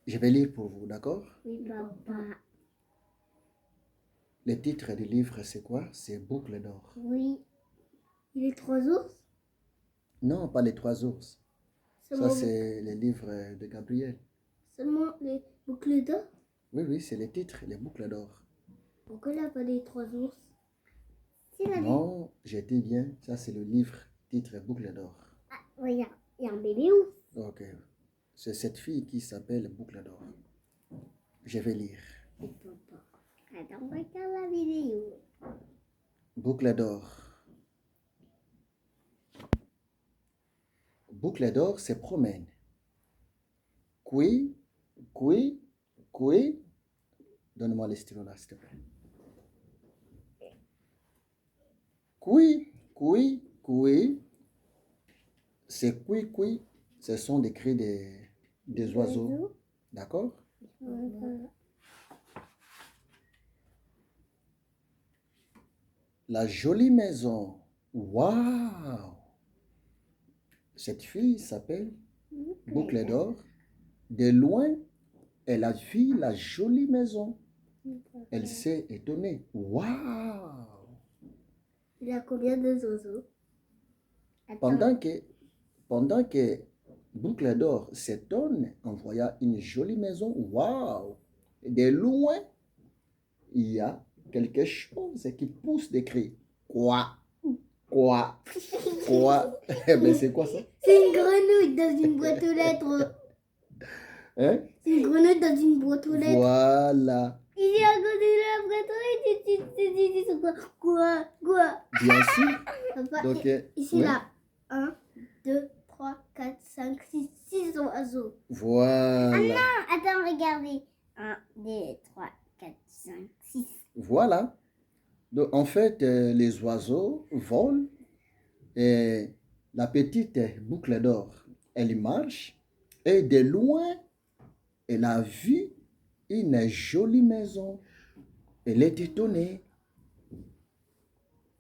Je vais lire pour vous, d'accord? Oui, papa. Le titre du livre, c'est quoi? C'est Boucle d'or. Oui. Les trois ours? Non, pas les trois ours. Ça, Seulement, c'est le livre de Gabriel. seulement les boucles d'or? Oui, oui, c'est le titre, les boucles d'or. Pourquoi il n'a pas les trois ours? S'il a Non, j'ai dit bien, ça c'est le livre, titre Boucle d'or. Ah, regarde, il y a un bébé ours. Ok. C'est cette fille qui s'appelle Boucle d'or. Je vais lire. Oui, papa. Attends, regarde la vidéo. Boucle d'or. Boucle d'or se promène. Qui, qui. Donne-moi les stylos là, s'il te plaît. Qui. C'est qui. Ce sont des cris des oiseaux. D'accord? La jolie maison. Waouh! Cette fille s'appelle Boucle d'or. De loin, elle a vu la jolie maison. Elle s'est étonnée. Waouh! Il y a combien de oiseaux? Pendant que Boucle d'or s'étonne en voyant une jolie maison, waouh! De loin, il y a quelque chose qui pousse des cris. Quoi? Mais c'est quoi ça? C'est une grenouille dans une boîte aux lettres. Hein? C'est une grenouille dans une boîte aux lettres. Voilà. Il est à côté de la boîte aux lettres. Quoi? Bien sûr. Papa, Donc, ici oui. là. 1, 2, 3, 4, 5, 6 oiseaux. Voilà. Attends, regardez. 1, 2, 3, 4, 5, 6. Voilà. Donc, en fait, les oiseaux volent et la petite Boucle d'or, elle marche et de loin, elle a vu une jolie maison. Elle est étonnée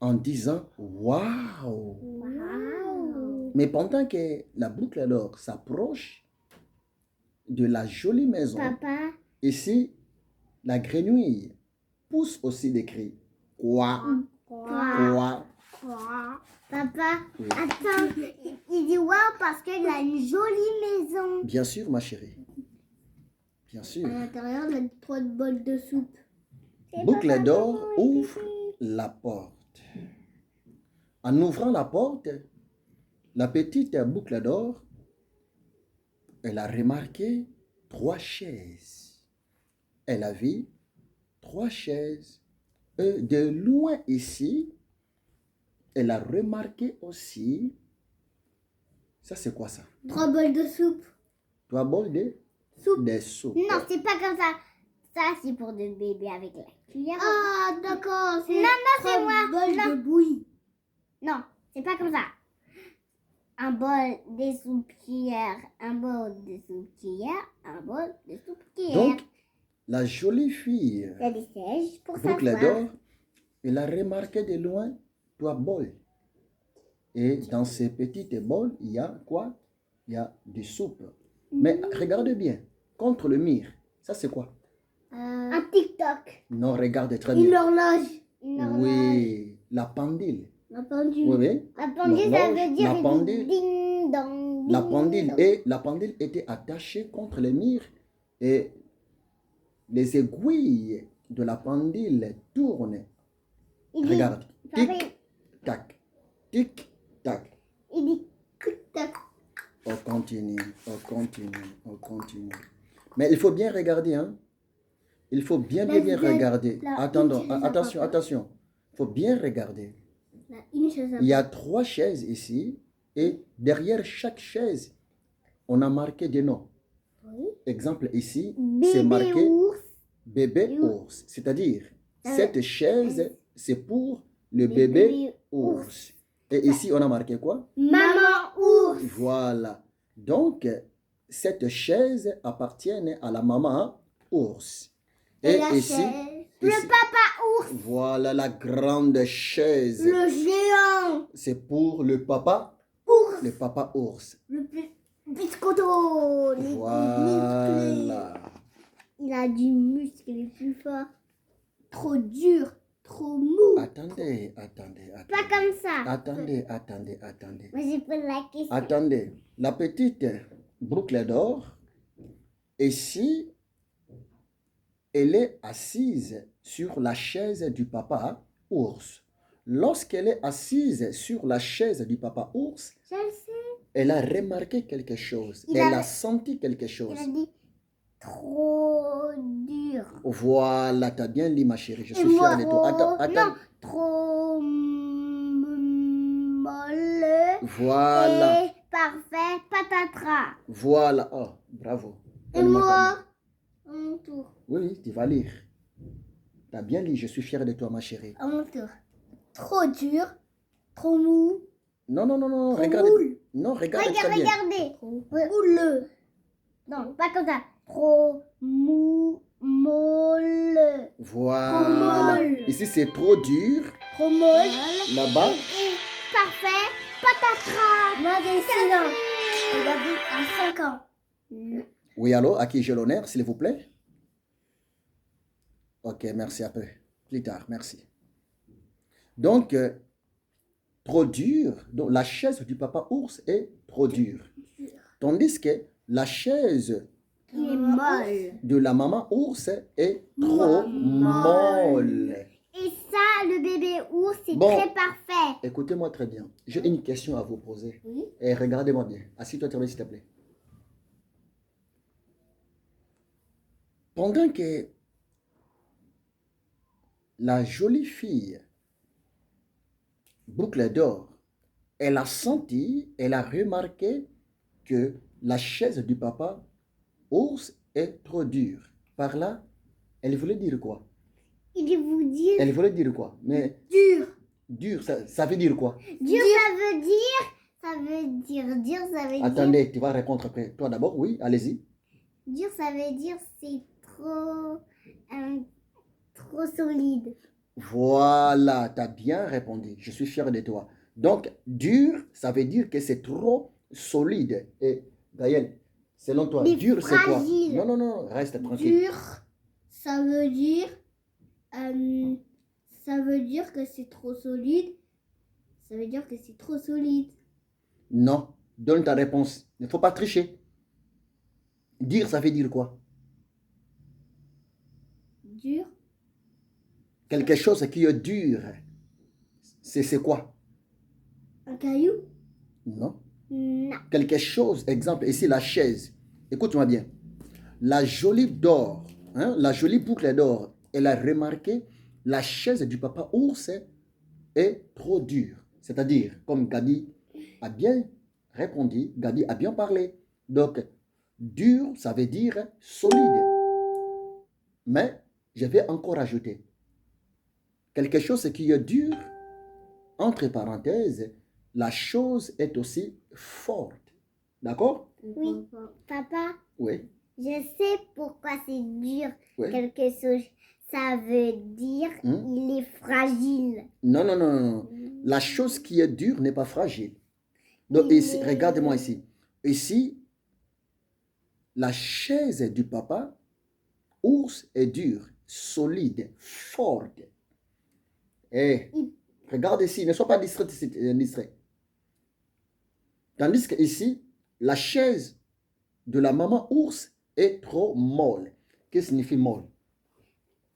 en disant waouh. Wow. Mais pendant que la Boucle d'or s'approche de la jolie maison, Papa. ici, la grenouille pousse aussi des cris. Quoi? Papa, Oui. attends, il dit waouh parce qu'il a une jolie maison. Bien sûr, ma chérie. Bien sûr. À l'intérieur, il y a 3 bols de soupe. Boucle d'or ouvre la porte. En ouvrant la porte, la petite Boucle d'or, elle a remarqué 3 chaises. Elle a vu 3 chaises. Et de loin ici, elle a remarqué aussi, ça c'est quoi ça? 3 bols de soupe. 3 bols de Soupe. soupe. Non, c'est pas comme ça. Ça, c'est pour des bébés avec la cuillère. Ah, d'accord. Non, c'est moi. Bol de bouillie. Non, c'est pas comme ça. Un bol de soupe cuillère, un bol de soupe cuillère, un bol de soupe cuillère. Donc, la jolie fille, il y a des sièges pour Boucle s'asseoir. d'or, elle a remarqué de loin 3 bols. Et dans ces petites bols, il y a quoi? Il y a du soupe. Mais regardez bien, contre le mur, ça c'est quoi? Un TikTok. Non, regarde très Une bien. horloge. Oui, la pendule. La pendule. Oui. La pendule, ça veut dire la pendule, ding dong. la pendule, et la pendule était attachée contre le mur et les aiguilles de la pendule tournent. Regarde, tic, tac, tic, tac. Il dit tic-tac. On continue. Mais il faut bien regarder, hein. Il faut bien regarder. Attention. Il faut bien regarder. Il y a 3 chaises ici et derrière chaque chaise, on a marqué des noms. Oui. Exemple ici, c'est marqué bébé ours. C'est-à-dire, cette chaise, c'est pour le bébé ours. Et ici, on a marqué quoi? Maman ours. Voilà. Donc, cette chaise appartient à la maman ours. Et ici, le papa ours. Voilà la grande chaise. Le géant. C'est pour le papa ours. Le papa ours. Le biscotto. Voilà. a du muscle, il est plus fort. Trop dur, trop mou. Attendez. Pas comme ça. Attendez. Moi, j'ai posé la question. Attendez. La petite boucle d'or, ici, elle est assise sur la chaise du papa ours. Lorsqu'elle est assise sur la chaise du papa ours, Je le sais. elle a remarqué quelque chose. Elle a senti quelque chose. Il a dit trop dur. Voilà, t'as bien dit, ma chérie. Je Et suis moi, fier de toi. Attends. Non, trop molle. Voilà. Et parfait, patatras. Voilà. Oh, bravo. Et moi, à mon tour. Oui, tu vas lire. T'as bien dit, je suis fier de toi, ma chérie. À mon tour. Trop dur, trop mou. Non, Trop regarde. moule. Non, regarde très bien. Regardez. Trop moule. Non, pas comme ça. Trop mou, molle. Voilà. Trop molle. Ici, c'est trop dur. Trop molle. Là-bas. Et parfait, patatras. Moi, j'ai 6 ans. Et Gabi a 5 ans. Oui, allô, à qui j'ai l'honneur, s'il vous plaît? Ok, merci un peu. Plus tard, merci. Donc, trop dur. Donc, la chaise du papa ours est trop dure. Tandis que la chaise Qui est molle. de la maman ours est trop molle. Et ça, le bébé ours, c'est Bon. très parfait. Écoutez-moi très bien. J'ai une question à vous poser. Oui. Et regardez-moi bien. Assis-toi très bien, s'il te plaît. Pendant que la jolie fille, boucle d'or, elle a senti, elle a remarqué que la chaise du papa ours est trop dure. Par là, elle voulait dire quoi? Il vous dire Elle voulait dire quoi? Mais dur. dur, ça veut dire quoi? Dur, ça veut dire. Attendez, tu vas répondre après. Toi d'abord, oui, allez-y. Dur, ça veut dire c'est trop solide. Voilà, tu as bien répondu. Je suis fier de toi. Donc, dur, ça veut dire que c'est trop solide. Et Gaël, selon toi, Mais dur, c'est quoi? fragile. Non, reste tranquille. Dur, ça veut dire que c'est trop solide. Ça veut dire que c'est trop solide. Non, donne ta réponse. Il ne faut pas tricher. Dire, ça veut dire quoi? Dur. Quelque chose qui est dur. C'est quoi? Un caillou? Non. Non. Quelque chose, exemple, ici la chaise. Écoute-moi bien. La jolie d'or, la jolie boucle d'or, elle a remarqué la chaise du papa ours est trop dure. C'est-à-dire, comme Gadi a bien répondu, Gadi a bien parlé. Donc, dur, ça veut dire solide. Mais, je vais encore ajouter. Quelque chose qui est dur, entre parenthèses, la chose est aussi forte. D'accord? Oui. Papa, Oui. je sais pourquoi c'est dur. Oui. Quelque chose. Ça veut dire il est fragile. Non. La chose qui est dure n'est pas fragile. Donc ici, regarde-moi ici. Ici, la chaise du papa, ours est dure, solide, forte. Et regarde ici, ne sois pas distrait. Tandis que ici, la chaise de la maman ours est trop molle. Qu'est-ce que signifie molle?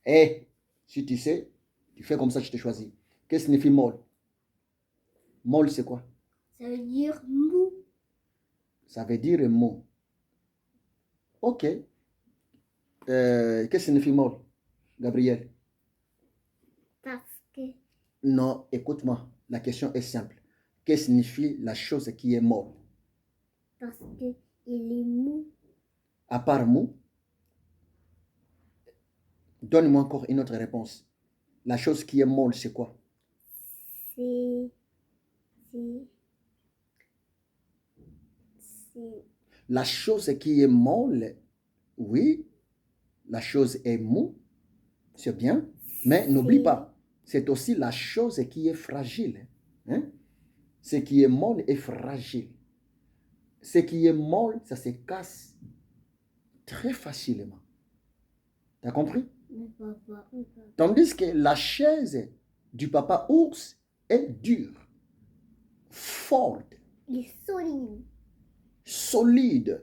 Et si tu sais, tu fais comme ça, je te choisis. Qu'est-ce que signifie molle? Molle, c'est quoi? Ça veut dire mou. Ça veut dire mou. Ok. Qu'est-ce que signifie molle, Gabriel? Parce que. Non, écoute-moi. La question est simple. Qu'est-ce que signifie la chose qui est molle? Parce que il est mou. À part mou, donne-moi encore une autre réponse. La chose qui est molle, c'est quoi? La chose qui est molle, oui, la chose est mou, c'est bien, mais n'oublie pas, c'est aussi la chose qui est fragile. Ce qui est molle est fragile. Ce qui est molle, ça se casse très facilement. T'as compris? Oui, papa. Tandis que la chaise du papa ours est dure, forte, Il est solide. solide.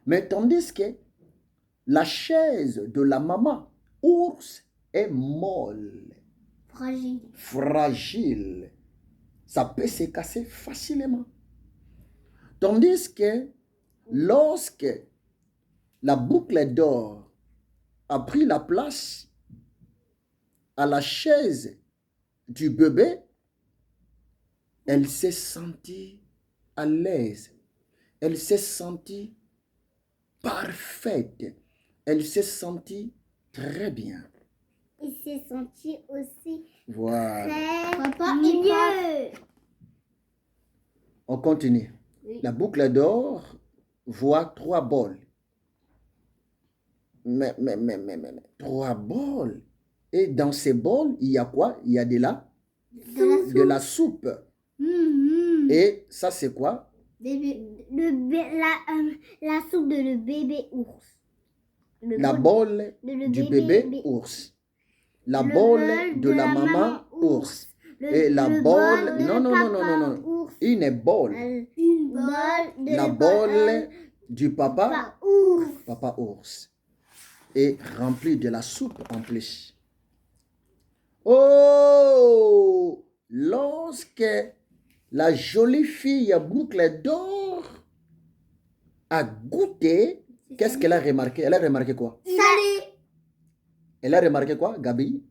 Mais tandis que la chaise de la maman ours est molle, Fragile. fragile. Ça peut se casser facilement. Tandis que lorsque la boucle d'or a pris la place à la chaise du bébé, elle s'est sentie à l'aise. Elle s'est sentie parfaite. Elle s'est sentie très bien. Il s'est senti aussi Voilà. très papa mieux. On continue. Oui. La boucle d'or voit 3 bols. Mais, 3 bols. Et dans ces bols, il y a quoi? Il y a de la soupe. Et ça, c'est quoi? La soupe de le bébé ours. La bolle du bébé ours. La bolle de la maman ours. Et la bolle... Non. Une bolle. La bolle du papa ours. Papa ours. Et remplie de la soupe en plus. Oh! Lorsque la jolie fille boucle d'or a goûté, qu'est-ce qu'elle a remarqué? Elle a remarqué quoi? Salé. Elle a remarqué quoi, Gabi?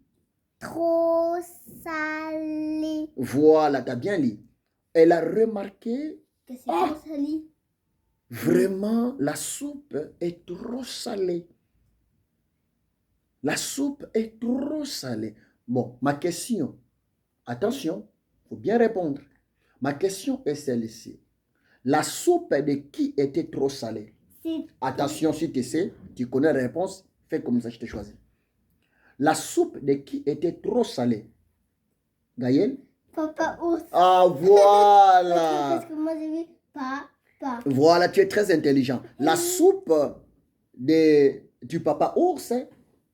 Trop salé. Voilà, t'as bien lu. Elle a remarqué Que c'est trop salé. Vraiment, la soupe est trop salée. La soupe est trop salée. Bon, ma question, attention, il faut bien répondre. Ma question est celle-ci. La soupe de qui était trop salée? Attention, si tu sais, tu connais la réponse, fais comme ça, je t'ai choisi. La soupe de qui était trop salée? Gaël? Papa ours. Ah, voilà. Parce que moi j'ai vu papa. Voilà, tu es très intelligent. La soupe du papa ours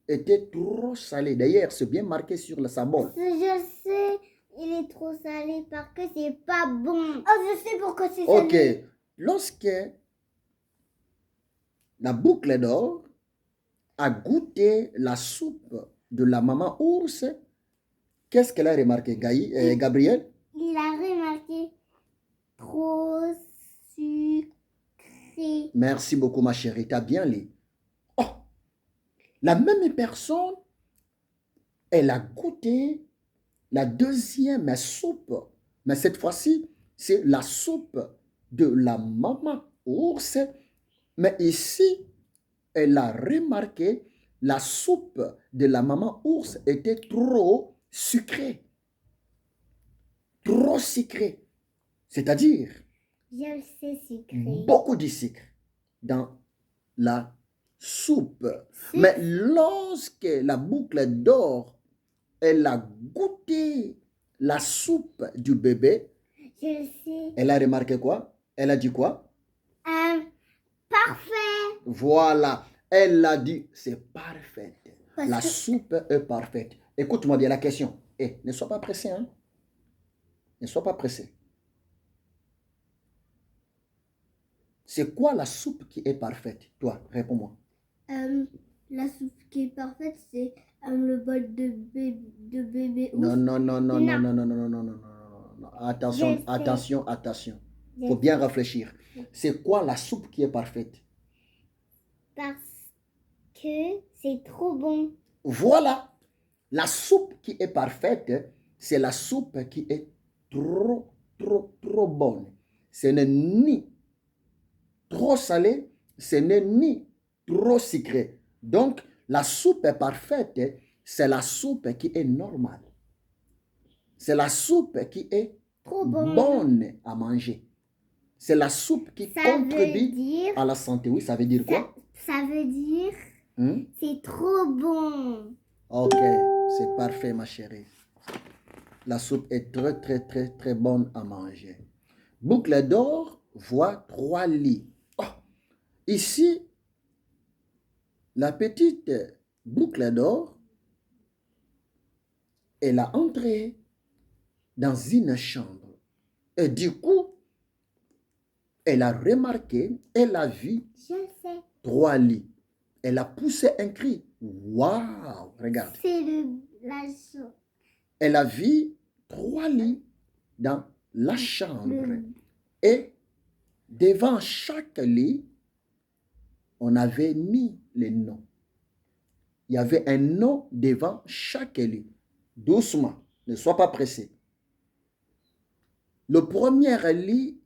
était trop salée. D'ailleurs, c'est bien marqué sur sa bolle. Je sais, il est trop salé parce que c'est pas bon. Oh, je sais pourquoi c'est salé. Ok. Lorsque la boucle d'or a goûté la soupe de la maman ours, qu'est-ce qu'elle a remarqué, Gabriel? Il a remarqué trop sucré. Merci beaucoup, ma chérie. Tu as bien lu. Oh, la même personne, elle a goûté la deuxième soupe. Mais cette fois-ci, c'est la soupe de la maman ours. Mais ici, elle a remarqué la soupe de la maman ours était trop sucrée. Trop sucrée. C'est-à-dire, Je sais sucré. beaucoup de sucre dans la soupe. Mais lorsque la boucle d'or, elle a goûté la soupe du bébé, je sais. Elle a remarqué quoi? Elle a dit quoi? Parfait. Voilà. Elle a dit, c'est parfait. Parce La que... soupe est parfaite. Écoute-moi bien la question. Ne sois pas pressé, hein? Ne sois pas pressé. C'est quoi la soupe qui est parfaite? Toi, réponds-moi. La soupe qui est parfaite, c'est le bol de bébé ours. Non. Attention. Faut bien réfléchir. C'est quoi la soupe qui est parfaite? Parce que c'est trop bon. Voilà. La soupe qui est parfaite, c'est la soupe qui est trop bonne. Ce n'est ni trop salé, ce n'est ni trop sucré. Donc, la soupe parfaite, c'est la soupe qui est normale. C'est la soupe qui est trop bonne à manger. C'est la soupe qui contribue à la santé. Oui, ça veut dire quoi? Ça veut dire c'est trop bon. Ok, c'est parfait, ma chérie. La soupe est très bonne à manger. Boucle d'or voit 3 lits. Oh, ici, la petite boucle d'or, elle a entré dans une chambre. Et du coup, elle a remarqué, elle a vu Je sais. 3 lits. Elle a poussé un cri. Waouh, regarde. C'est la chose. Elle a vu 3 lits dans la chambre. Et devant chaque lit, on avait mis les noms. Il y avait un nom devant chaque lit. Doucement, ne sois pas pressé. Le premier lit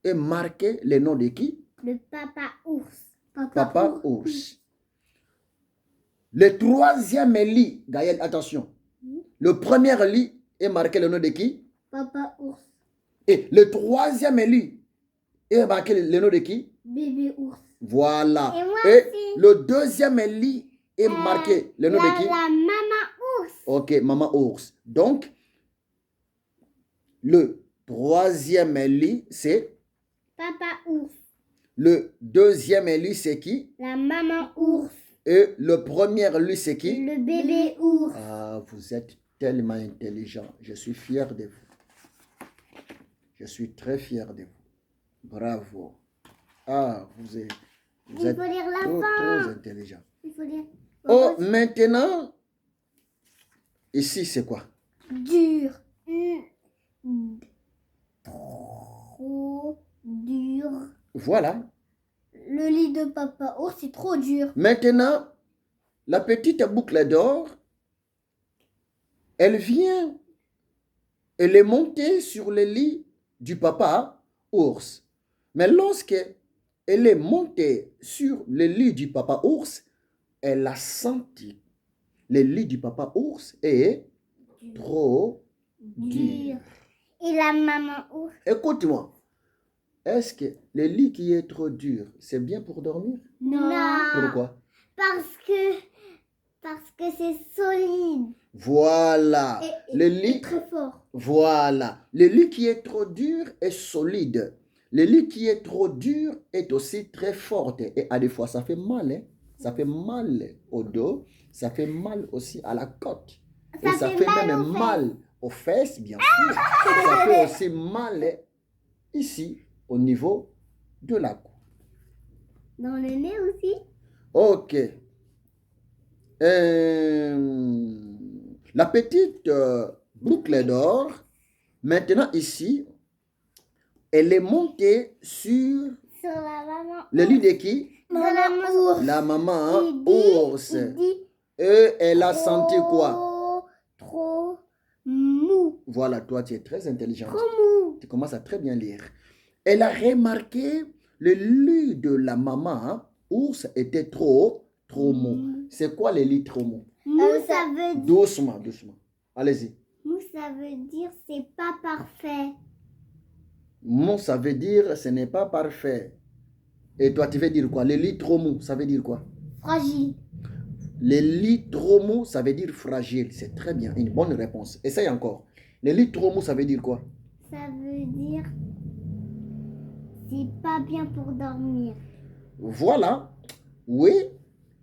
est marqué le nom de qui? Le papa ours. Papa ours. Le troisième lit, Gaël, attention. Le premier lit est marqué le nom de qui? Papa ours. Et le troisième lit est marqué le nom de qui? Bébé ours. Voilà. Et moi Et aussi. le deuxième lit est marqué le nom de qui? La maman ours. Ok, maman ours. Donc, le troisième lit, c'est? Papa ours. Le deuxième lit, c'est qui? La maman ours. Et le premier lit, c'est qui? Le bébé ours. Ah, vous êtes tellement intelligent. Je suis fier de vous. Je suis très fier de vous. Bravo. Ah, vous êtes Il faut lire la trop fin. intelligent. Il faut lire. Oh, maintenant, ici, c'est quoi? Dur. Trop dur. Voilà. Le lit de papa ours est trop dur. Maintenant, la petite boucle d'or, elle vient, elle est montée sur le lit du papa ours. Mais lorsque elle est montée sur le lit du papa ours, elle a senti le lit du papa ours est trop dur. Et la maman ours? Écoute-moi, est-ce que le lit qui est trop dur, c'est bien pour dormir? Non. Pourquoi? Parce que c'est solide. Voilà. Le lit est très fort. Voilà. Le lit qui est trop dur est solide. Le lit qui est trop dur est aussi très fort. Et à des fois, ça fait mal. Hein? Ça fait mal au dos. Ça fait mal aussi à la côte. Et ça fait même mal aux fesses, bien sûr. Ça fait aussi mal ici, au niveau de la cou. Dans le nez aussi? Ok. La petite boucle d'or, maintenant ici, elle est montée sur la maman le lit de qui? La maman ours. Et elle a senti quoi? Trop mou. Voilà, toi tu es très intelligente. Trop mou. Tu commences à très bien lire. Elle a remarqué le lit de la maman ours était trop mou. C'est quoi le lit trop mou? Mou, ça veut dire... Doucement, doucement. Allez-y. Mou, ça veut dire c'est pas parfait. Mou, ça veut dire ce n'est pas parfait. Et toi, tu veux dire quoi? Le lit trop mou, ça veut dire quoi? Fragile. Le lit trop mou, ça veut dire fragile. C'est très bien, une bonne réponse. Essaye encore. Le lit trop mou, ça veut dire quoi? Ça veut dire c'est pas bien pour dormir. Voilà. Oui,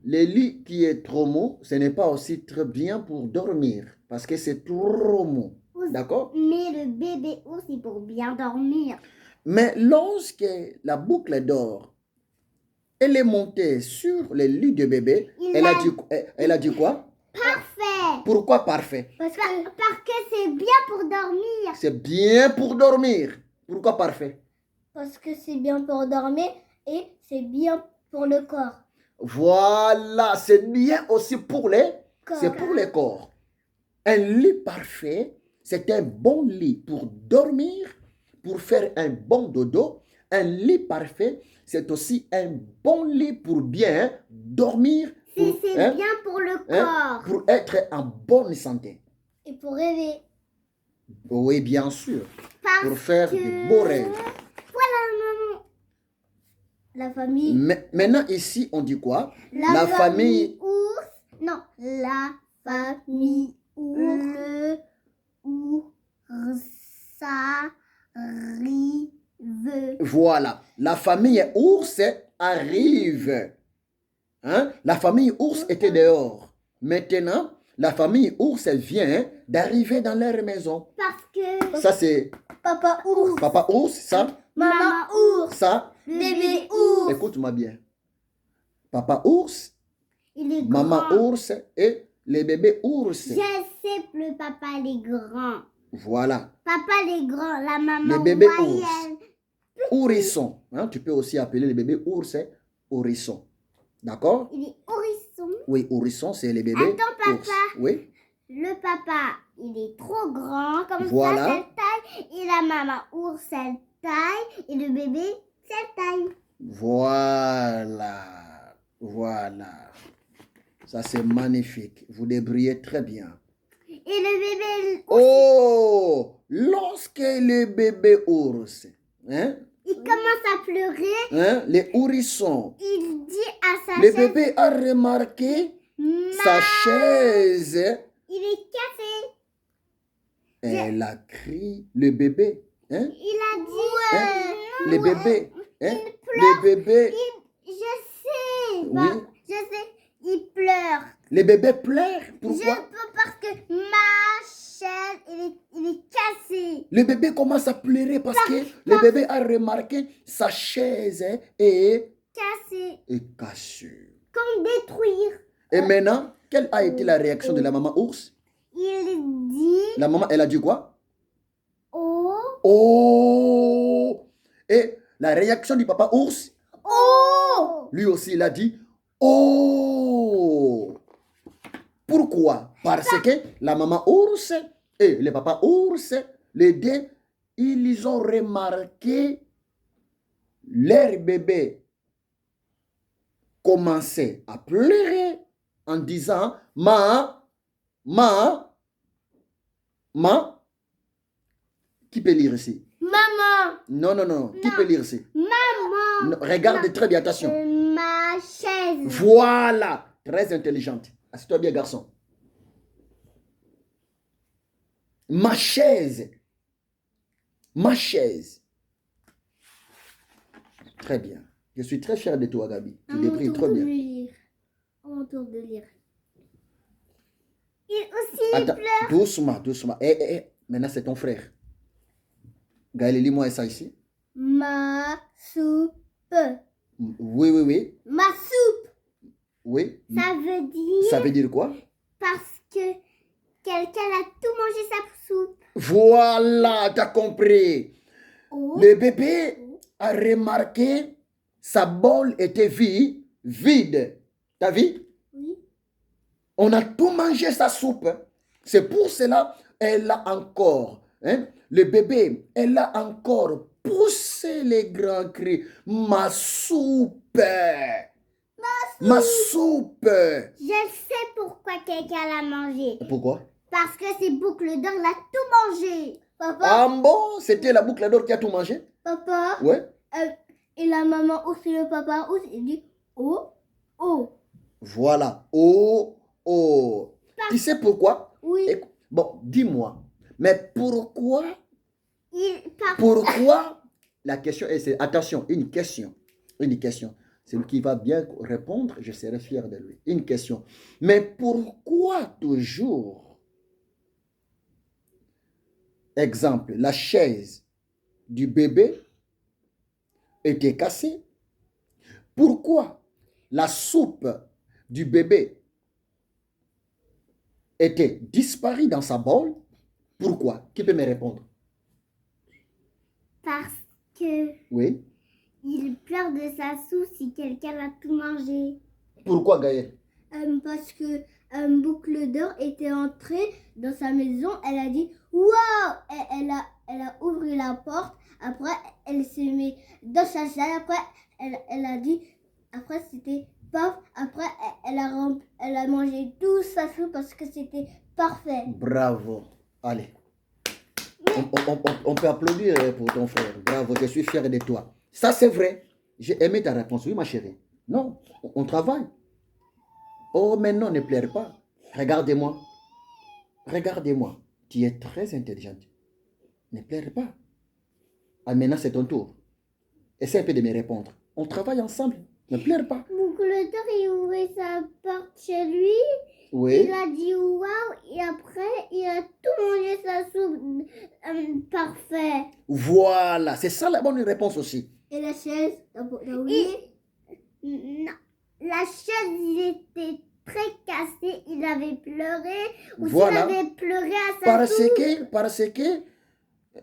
le lit qui est trop mou, ce n'est pas aussi très bien pour dormir. Parce que c'est trop mou. D'accord? Mais le bébé aussi pour bien dormir. Mais lorsque la boucle d'or, elle est montée sur le lit de bébé, elle a dit quoi? Parfait. Pourquoi parfait? Parce que c'est bien pour dormir. C'est bien pour dormir. Pourquoi parfait? Parce que c'est bien pour dormir et c'est bien pour le corps. Voilà, c'est bien aussi pour les corps. C'est pour les corps. Un lit parfait, c'est un bon lit pour dormir, pour faire un bon dodo. Un lit parfait, c'est aussi un bon lit pour bien dormir. C'est bien pour le corps. Pour être en bonne santé. Et pour rêver. Oui, bien sûr. Pour faire de beaux rêves. Voilà, maman. La famille. Maintenant, ici, on dit quoi? La famille ours. Non, la famille ours. Le ours arrive. Voilà. La famille ours arrive. Hein? La famille ours était dehors. Maintenant, la famille ours vient d'arriver dans leur maison. Parce que... Ça, c'est Papa ours. Papa ours, ça. Maman ours. Ça. Bébé ours. Écoute-moi bien. Papa ours, Il est maman grand. ours et les bébés ours. Je sais que le papa il est grand. Voilà. Papa il est grand, la maman Les bébés moyenne. ours. Ourisson. Hein, tu peux aussi appeler les bébés ours ourisson. D'accord? Il est ourisson. Oui, ourisson, c'est les bébés Attends, papa. ours. Oui. Le papa, il est trop grand, comme Voilà. ça, cette taille. Et la maman ours, cette taille. Et le bébé, cette taille. Voilà. Voilà. Ça, c'est magnifique. Vous débrouillez très bien. Et le bébé ours, Oh! Lorsque le bébé ours, hein, il commence à pleurer. hein, les oursons, Il dit à sa le chaise, bébé a remarqué sa chaise. il est cassé. Elle a crié, le bébé, hein, Il a dit, hein, non, le bébé, hein, il pleure. le bébé, Je sais. Oui. Bah, je sais. Il pleure. le bébé pleure. Je Pourquoi? peux parce que ma chaise, il est cassé. Le bébé commence à pleurer parce que le bébé a remarqué sa chaise est Cassé. cassée. Comme détruire. Et maintenant, quelle a été la réaction de la maman ours? Il dit, La maman, elle a dit quoi? oh, Oh! Et la réaction du papa ours, oh. lui aussi, il a dit oh! Pourquoi? Parce que la maman ours et le papa ours, les deux, ils ont remarqué leur bébé commencer à pleurer en disant ma, qui peut lire ici? Maman. Non, non, non, qui peut lire ici? Maman. Non, regarde très bien, attention. Ma chaise. Voilà, très intelligente. Assieds-toi bien, garçon. Ma chaise. Ma chaise. Très bien. Je suis très fier de toi, Gabi. Tu débrouilles trop bien. À mon tour de lire. Il aussi Attends, pleure. doucement, doucement. Maintenant, c'est ton frère. Gaël, lis-moi ça ici. Ma soupe. Oui, oui, oui. Ma soupe. Oui. Ça veut dire Ça veut dire quoi? parce que quelqu'un a tout mangé sa soupe. Voilà, tu as compris. Oh. Le bébé a remarqué sa bol était vide. T'as vu? Oui. On a tout mangé sa soupe. C'est pour cela elle a encore, hein, le bébé, elle a encore poussé les grands cris. Ma soupe! Ma soupe! Je sais pourquoi quelqu'un l'a mangé. Pourquoi? Parce que c'est Boucle d'Or l'a tout mangé. Papa, Ah bon? C'était la boucle d'or qui a tout mangé? papa, Ouais. et la maman aussi, le papa aussi, il dit oh, oh. Voilà. Oh, oh. Tu sais pourquoi? Oui. Bon, dis-moi. Mais pourquoi? Parce Pourquoi? La question est, attention, une question. Une question. Celui qui va bien répondre, je serai fier de lui. Une question. Mais pourquoi toujours? Exemple, la chaise du bébé était cassée. Pourquoi la soupe du bébé était disparue dans sa bol? Pourquoi? Qui peut me répondre? Parce que Oui. il pleure de sa soupe si quelqu'un a tout mangé. Pourquoi, Gaël? Parce que Boucle d'Or était entrée dans sa maison, elle a dit waouh, elle a ouvert la porte, après elle s'est mise dans sa salle, après elle a dit, après c'était paf, après elle a mangé tout sa soupe parce que c'était parfait. Bravo. Allez. On peut applaudir pour ton frère. Bravo, je suis fier de toi. Ça, c'est vrai. J'ai aimé ta réponse. Oui, ma chérie. Non, on travaille. Oh, mais non, ne pleure pas. Regardez-moi. Regardez-moi. Tu es très intelligente. Ne pleure pas. Ah, maintenant, c'est ton tour. Essaie un peu de me répondre. On travaille ensemble. Ne pleure pas. Boucle boucle d'or, il ouvrait sa porte chez lui. Oui. Il a dit waouh et après il a tout mangé sa soupe parfait. Voilà, c'est ça la bonne réponse aussi. Et la chaise, t'as oublié? Non, la chaise il était très cassé, il avait pleuré. Ou Voilà. il avait pleuré à sa soupe. Parce que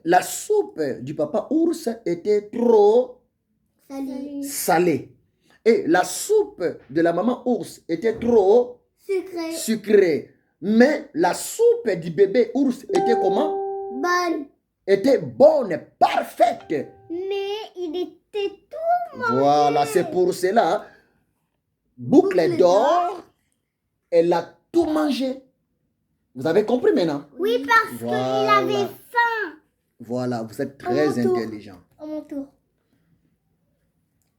la soupe du papa ours était trop salée. Et la soupe de la maman ours était trop sucrée. Mais la soupe du bébé ours était comment? Bonne. Était bonne, parfaite. Mais il était tout mangé. Voilà, c'est pour cela. Boucle d'or, elle a tout mangé. Vous avez compris maintenant? Oui, parce qu'il avait faim. Voilà, vous êtes très intelligent. À mon tour.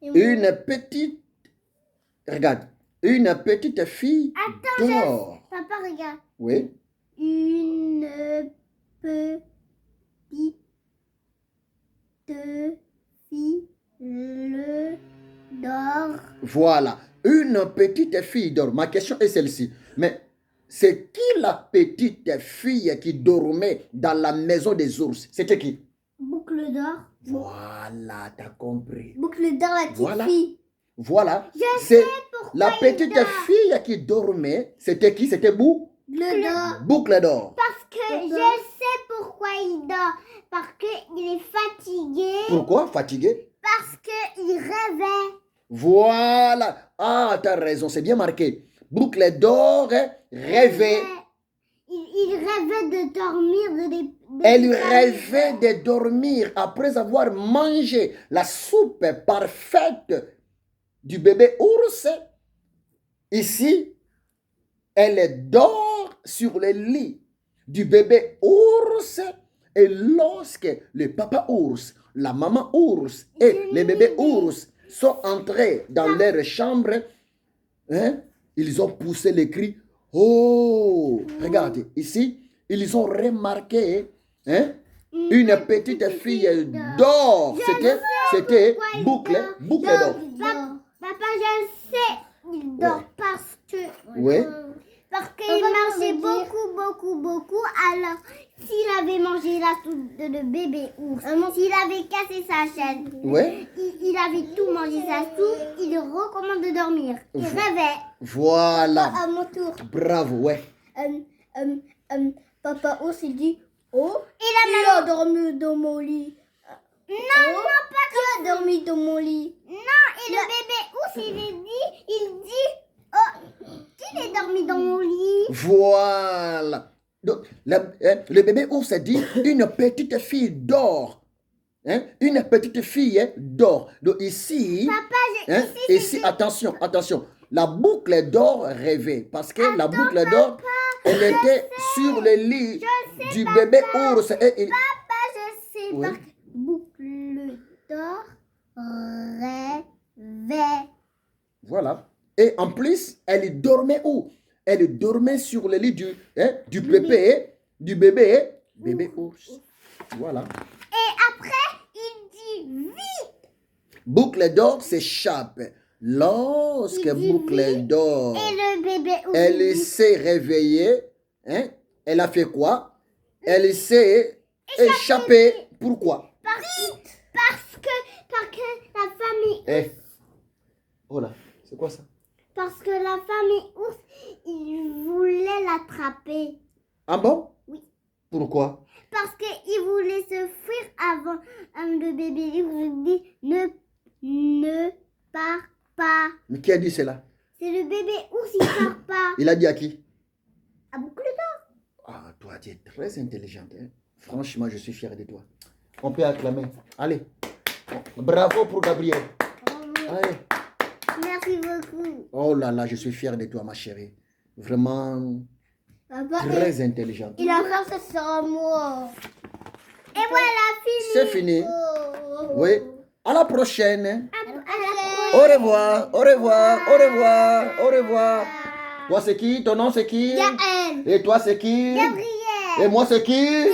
Une petite, regarde, une petite fille dort. Papa, regarde. Oui. Une petite fille dort. Voilà, une petite fille dort. Ma question est celle-ci. Mais c'est qui la petite fille qui dormait dans la maison des ours? C'était qui? Boucle d'or. Voilà, t'as compris. Boucle d'or, la petite fille. Voilà. Je C'est sais pourquoi la petite fille qui dormait. C'était qui? C'était Boucle d'or. Boucle d'or. Parce que je sais pourquoi il dort. Parce qu'il est fatigué. Pourquoi fatigué? Parce qu'il rêvait. Voilà. Ah, t'as raison, c'est bien marqué. Boucle d'or rêvait. Il rêvait de dormir. Elle rêvait de dormir après avoir mangé la soupe parfaite du bébé ours. Ici, elle dort sur le lit du bébé ours. Et lorsque le papa ours, la maman ours et le bébé ours sont entrés dans leur chambre, hein, ils ont poussé les cris. Oh, regardez, ici, ils ont remarqué, hein, une petite fille dort. C'était boucle d'or. Papa, je sais, il dort parce que... Oui. Parce qu'il marchait beaucoup. Alors, s'il avait mangé la soupe de bébé ours, s'il avait cassé sa chaise, il avait tout mangé sa soupe, il recommande de dormir. Il rêvait. Voilà. À mon tour. Bravo, ouais. Papa ours, il dit, oh, il a dormi dans mon lit. Non, pas comme ça. Il a dormi dans mon lit. Non, et le bébé ours, il dit, oh, qu'il est dormi dans mon lit. Voilà. Donc, le bébé ours dit, une petite fille dort. Hein? Une petite fille dort. Donc ici, Papa, ici, attention. La boucle d'or rêvait. Parce que la boucle d'or, elle était sur le lit du bébé ours. Papa, je sais. Ouais. Boucle d'or rêvait. Voilà. Et en plus, elle dormait où? Elle dormait sur le lit du bébé ours. Voilà. Et après, il dit vite. Boucle d'or s'échappe. Lorsque boucle d'or, et le bébé ours, elle s'est réveillée, hein? Elle a fait quoi? Elle s'est échappée. Pourquoi? Parce que la famille... Oh là, c'est quoi ça? Parce que la famille ours, il voulait l'attraper. Ah bon? Oui. Pourquoi? Parce qu'il voulait se fuir avant le bébé ours dit ne pars pas. Mais qui a dit cela? C'est le bébé ours, il part pas. Il a dit à qui? À Boucle d'or. Ah, toi, tu es très intelligente. Hein? Franchement, je suis fier de toi. On peut acclamer. Allez. Bravo pour Gabriel. Allez. Merci beaucoup. Oh là là, je suis fier de toi, ma chérie. Vraiment Papa, très intelligente. Il a encore ça sera moi. Et voilà, fini. C'est fini. Oui. À la prochaine. À la prochaine. Au revoir. Au revoir. Au revoir. Au revoir. Toi, c'est qui? Ton nom, c'est qui? Gaël. Et toi, c'est qui? Gabriel. Et moi, c'est qui?